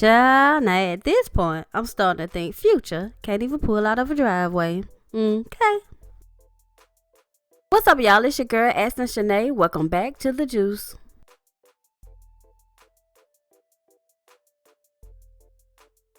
Child, now at this point, I'm starting to think Future can't even pull out of a driveway. Okay. What's up, y'all? It's your girl, Aston Shanae. Welcome back to The Juice.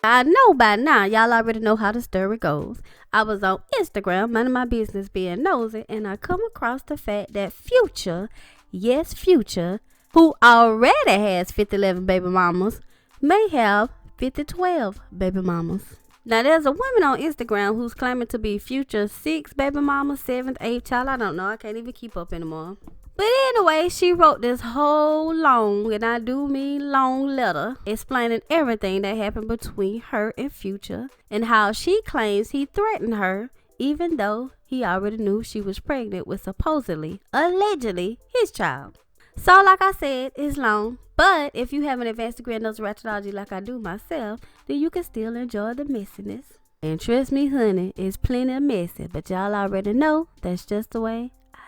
I know by now, y'all already know how the story goes. I was on Instagram, minding my business being nosy, and I come across the fact that Future, yes, Future, who already has 5011 baby mamas, may have 5012 baby mamas. Now, there's a woman on Instagram who's claiming to be Future's 6th baby mama, 7th, 8th child. I don't know. I can't even keep up anymore. But anyway, she wrote this whole long, and I do mean long letter, explaining everything that happened between her and Future and how she claims he threatened her, even though he already knew she was pregnant with supposedly, allegedly, his child. So like I said, it's long, but if you have an advanced degree in nose ratchetology like I do myself, then you can still enjoy the messiness. And trust me, honey, it's plenty of messy, but y'all already know that's just the way I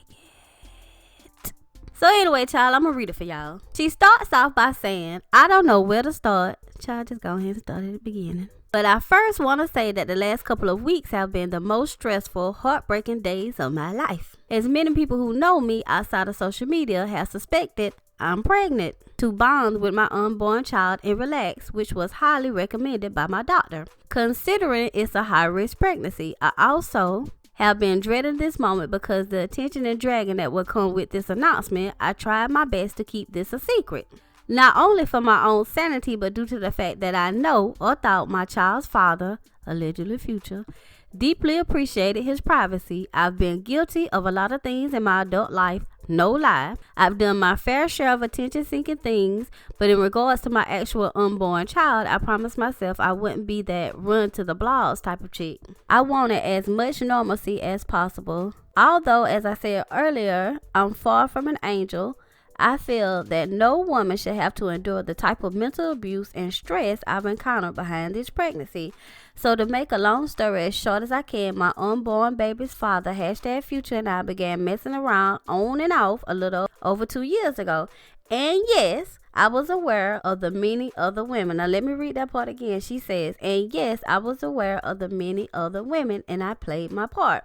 like it. So anyway, child, I'm gonna read it for y'all. She starts off by saying, I don't know where to start. Child, just go ahead and start at the beginning. But I first want to say that the last couple of weeks have been the most stressful, heartbreaking days of my life. As many people who know me outside of social media have suspected I'm pregnant to bond with my unborn child and relax, which was highly recommended by my doctor. Considering it's a high-risk pregnancy, I also have been dreading this moment because the attention and dragging that will come with this announcement. I tried my best to keep this a secret. Not only for my own sanity, but due to the fact that I know or thought my child's father, allegedly Future, deeply appreciated his privacy. I've been guilty of a lot of things in my adult life, no lie. I've done my fair share of attention-seeking things, but in regards to my actual unborn child, I promised myself I wouldn't be that run to the blogs type of chick. I wanted as much normalcy as possible. Although, as I said earlier, I'm far from an angel, I feel that no woman should have to endure the type of mental abuse and stress I've encountered behind this pregnancy. So to make a long story as short as I can, my unborn baby's father, #Future, and I began messing around on and off a little over 2 years ago. And yes, I was aware of the many other women. Now let me read that part again. She says, and yes, I was aware of the many other women, and I played my part.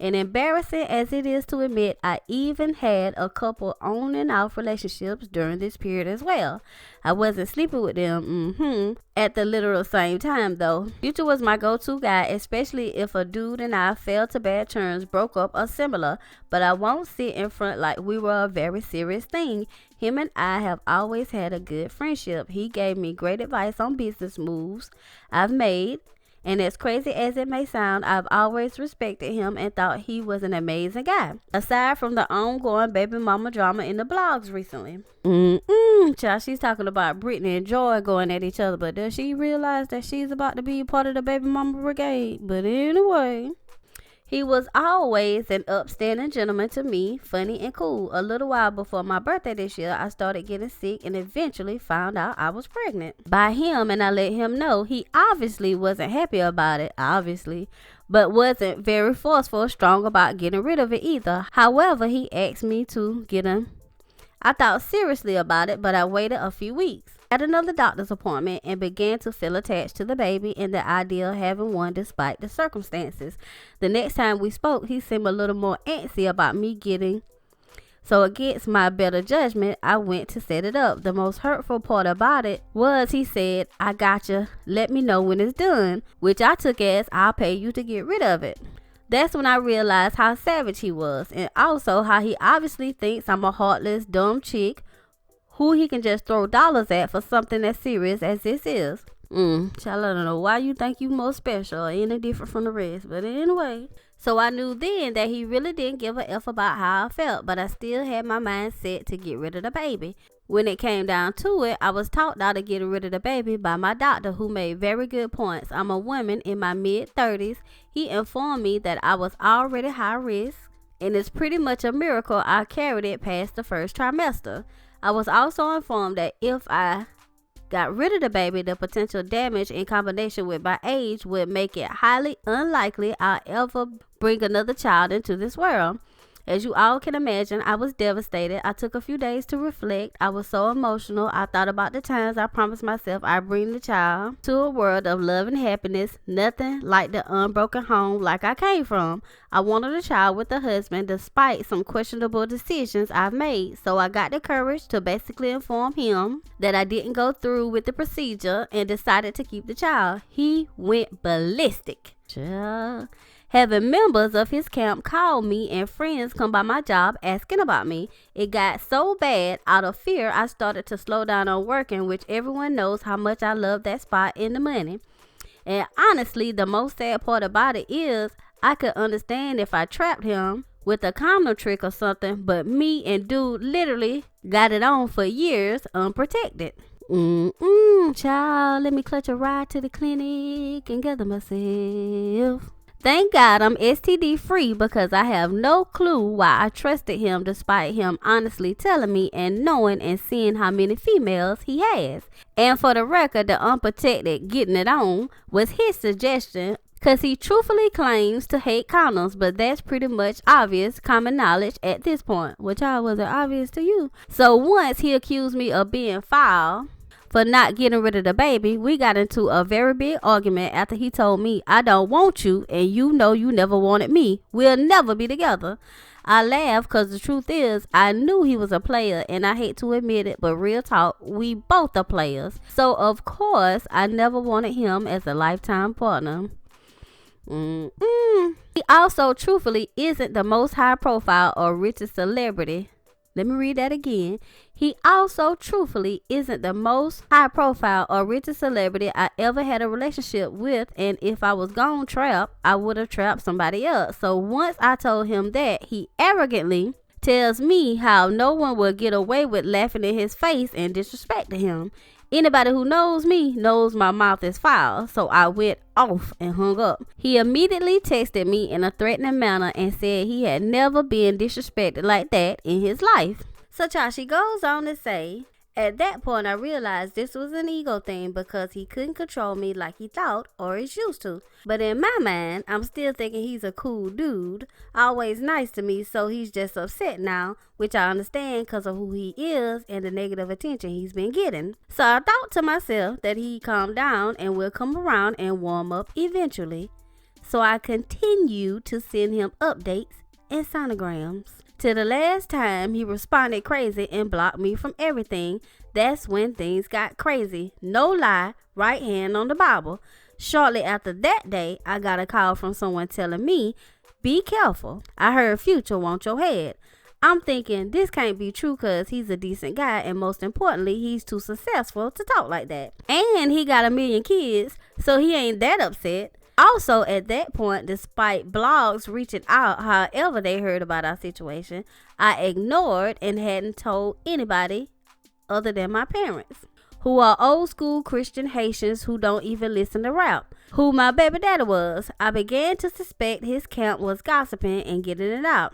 And embarrassing as it is to admit, I even had a couple on and off relationships during this period as well. I wasn't sleeping with them, at the literal same time though. Future was my go-to guy, especially if a dude and I fell to bad terms, broke up, or similar. But I won't sit in front like we were a very serious thing. Him and I have always had a good friendship. He gave me great advice on business moves I've made. And as crazy as it may sound, I've always respected him and thought he was an amazing guy. Aside from the ongoing baby mama drama in the blogs recently. Child, she's talking about Brittany and Joy going at each other, but does she realize that she's about to be a part of the baby mama brigade? But anyway, he was always an upstanding gentleman to me, funny and cool. A little while before my birthday this year, I started getting sick and eventually found out I was pregnant by him, and I let him know. He obviously wasn't happy about it, but wasn't very forceful or strong about getting rid of it either. However, he asked me to get him. I thought seriously about it, but I waited a few weeks. Had another doctor's appointment and began to feel attached to the baby and the idea of having one despite the circumstances. The next time we spoke, he seemed a little more antsy about me getting. So against my better judgment, I went to set it up. The most hurtful part about it was he said, I gotcha, let me know when it's done, which I took as I'll pay you to get rid of it. That's when I realized how savage he was, and also how he obviously thinks I'm a heartless, dumb chick who he can just throw dollars at for something as serious as this is. Child, I don't know why you think you more special or any different from the rest, but anyway. So I knew then that he really didn't give a F about how I felt, but I still had my mind set to get rid of the baby. When it came down to it, I was talked out of getting rid of the baby by my doctor, who made very good points. I'm a woman in my mid-30s. He informed me that I was already high risk, and it's pretty much a miracle I carried it past the first trimester. I was also informed that if I got rid of the baby, the potential damage in combination with my age would make it highly unlikely I'll ever bring another child into this world. As you all can imagine, I was devastated. I took a few days to reflect. I was so emotional. I thought about the times I promised myself I'd bring the child to a world of love and happiness. Nothing like the unbroken home like I came from. I wanted a child with a husband despite some questionable decisions I've made. So I got the courage to basically inform him that I didn't go through with the procedure and decided to keep the child. He went ballistic. Having members of his camp call me and friends come by my job asking about me. It got so bad, out of fear, I started to slow down on working, which everyone knows how much I love that spot and the money. And honestly, the most sad part about it is I could understand if I trapped him with a condom trick or something, but me and dude literally got it on for years unprotected. Child, let me clutch a ride to the clinic and gather myself. Thank God I'm STD free because I have no clue why I trusted him despite him honestly telling me and knowing and seeing how many females he has. And for the record, the unprotected getting it on was his suggestion because he truthfully claims to hate condoms, but that's pretty much obvious common knowledge at this point. Which wasn't obvious to you. So once he accused me of being foul for not getting rid of the baby, we got into a very big argument after he told me I don't want you and you know you never wanted me. We'll never be together. I laughed because the truth is I knew he was a player and I hate to admit it, but real talk, we both are players. So of course I never wanted him as a lifetime partner. He also truthfully isn't the most high profile or richest celebrity. Let me read that again. He also truthfully isn't the most high profile or richest celebrity I ever had a relationship with, and if I was gone trap, I would have trapped somebody else. So once I told him that, he arrogantly tells me how no one will get away with laughing in his face and disrespecting him. Anybody who knows me knows my mouth is foul, so I went off and hung up. He immediately texted me in a threatening manner and said he had never been disrespected like that in his life. So Chashi goes on to say, at that point I realized this was an ego thing because he couldn't control me like he thought or is used to. But in my mind, I'm still thinking he's a cool dude, always nice to me, so he's just upset now, which I understand because of who he is and the negative attention he's been getting. So I thought to myself that he'd calm down and will come around and warm up eventually. So I continue to send him updates and sonograms. Till the last time he responded crazy and blocked me from everything. That's when things got crazy. No lie, right hand on the Bible. Shortly after that day, I got a call from someone telling me, be careful. I heard Future want your head. I'm thinking this can't be true because he's a decent guy and most importantly, he's too successful to talk like that. And he got 1 million kids, so he ain't that upset. Also, at that point, despite blogs reaching out however they heard about our situation, I ignored and hadn't told anybody other than my parents, who are old school Christian Haitians who don't even listen to rap, who my baby daddy was. I began to suspect his camp was gossiping and getting it out.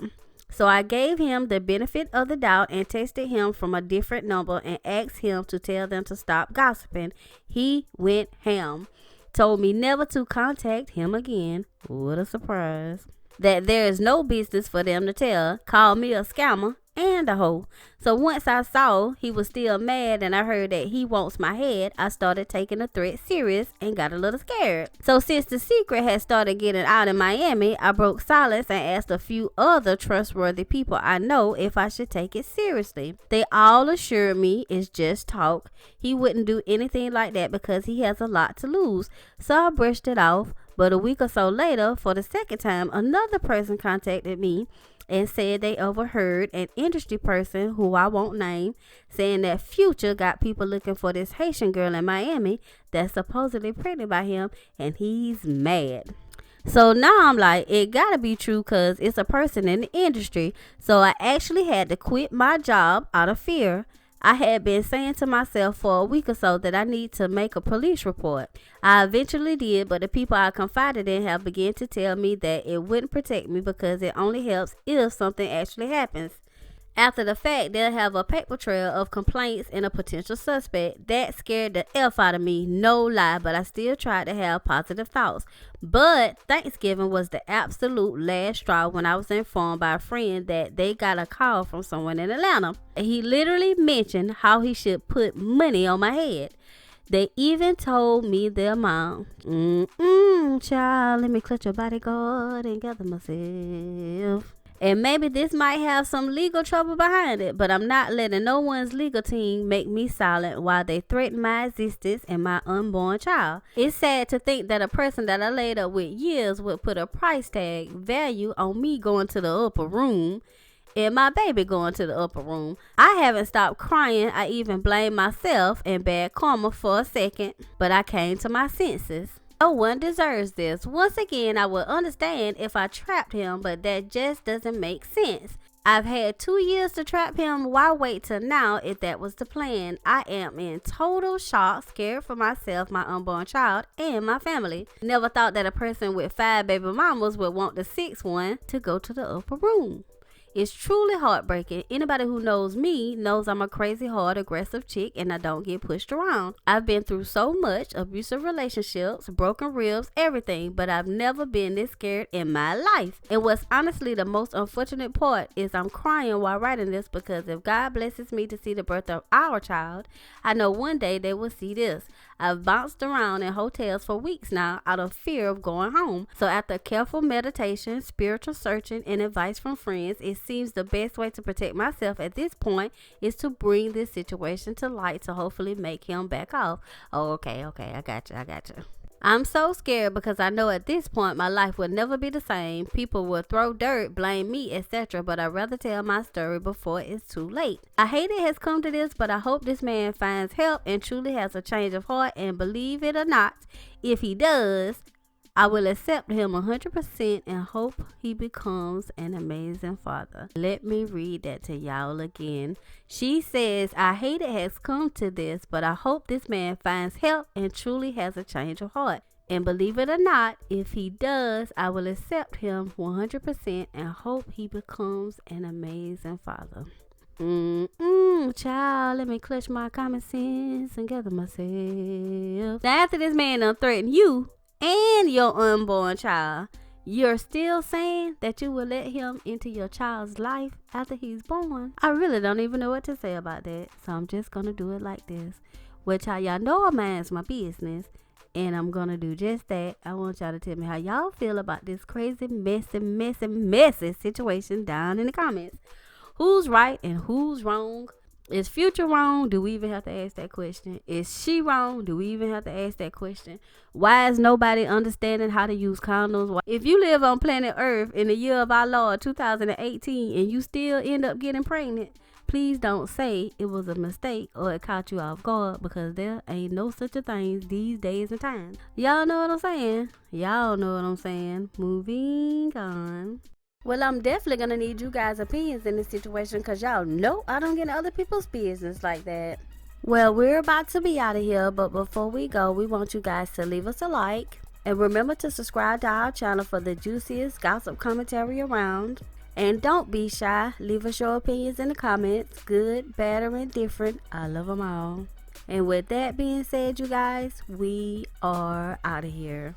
So I gave him the benefit of the doubt and texted him from a different number and asked him to tell them to stop gossiping. He went ham. Told me never to contact him again. What a surprise. That there is no business for them to tell. Called me a scammer and a hoe. So once I saw he was still mad and I heard that he wants my head, I started taking the threat serious and got a little scared. So since the secret had started getting out in Miami, I broke silence and asked a few other trustworthy people I know if I should take it seriously. They all assured me it's just talk. He wouldn't do anything like that because he has a lot to lose. So I brushed it off. But a week or so later, for the second time, another person contacted me and said they overheard an industry person who I won't name saying that Future got people looking for this Haitian girl in Miami that's supposedly pregnant by him and he's mad. So now I'm like, it gotta be true because it's a person in the industry. So I actually had to quit my job out of fear. I had been saying to myself for a week or so that I need to make a police report. I eventually did, but the people I confided in have begun to tell me that it wouldn't protect me because it only helps if something actually happens. After the fact, they'll have a paper trail of complaints and a potential suspect. That scared the F out of me, no lie, but I still tried to have positive thoughts. But Thanksgiving was the absolute last straw when I was informed by a friend that they got a call from someone in Atlanta. He literally mentioned how he should put money on my head. They even told me the amount. Child, let me clutch your bodyguard and gather myself. And maybe this might have some legal trouble behind it, but I'm not letting no one's legal team make me silent while they threaten my existence and my unborn child. It's sad to think that a person that I laid up with years would put a price tag value on me going to the upper room and my baby going to the upper room. I haven't stopped crying. I even blamed myself and bad karma for a second, but I came to my senses. No one deserves this. Once again, I would understand if I trapped him, but that just doesn't make sense. I've had 2 years to trap him. Why wait till now if that was the plan? I am in total shock, scared for myself, my unborn child, and my family. Never thought that a person with 5 baby mamas would want the 6th one to go to the upper room. It's truly heartbreaking. Anybody who knows me knows I'm a crazy, hard, aggressive chick and I don't get pushed around. I've been through so much, abusive relationships, broken ribs, everything, but I've never been this scared in my life. And what's honestly the most unfortunate part is I'm crying while writing this because if God blesses me to see the birth of our child, I know one day they will see this. I've bounced around in hotels for weeks now out of fear of going home. So after careful meditation, spiritual searching, and advice from friends, it seems the best way to protect myself at this point is to bring this situation to light to hopefully make him back off. Oh, okay, I got you. I'm so scared because I know at this point my life will never be the same. People will throw dirt, blame me, etc. But I'd rather tell my story before it's too late. I hate it has come to this, but I hope this man finds help and truly has a change of heart. And believe it or not, if he does, I will accept him 100% and hope he becomes an amazing father. Let me read that to y'all again. She says, I hate it has come to this, but I hope this man finds help and truly has a change of heart. And believe it or not, if he does, I will accept him 100% and hope he becomes an amazing father. Child, let me clutch my common sense and gather myself. Now after this man done threatened you and your unborn child, you're still saying that you will let him into your child's life after he's born? I really don't even know what to say about that, so I'm just gonna do it like this. Well, child, y'all know I mind's my business, and I'm gonna do just that. I want y'all to tell me how y'all feel about this crazy, messy situation down in the comments. Who's right and who's wrong? Is Future wrong? Do we even have to ask that question? Is she wrong? Do we even have to ask that question? Why is nobody understanding how to use condoms? If you live on planet Earth in the year of our Lord 2018 and you still end up getting pregnant, please don't say it was a mistake or it caught you off guard, because there ain't no such a thing these days and times. Y'all know what I'm saying? Y'all know what I'm saying. Moving on. Well, I'm definitely going to need you guys' opinions in this situation, because y'all know I don't get in other people's business like that. Well, we're about to be out of here, but before we go, we want you guys to leave us a like. And remember to subscribe to our channel for the juiciest gossip commentary around. And don't be shy. Leave us your opinions in the comments. Good, bad, or indifferent. I love them all. And with that being said, you guys, we are out of here.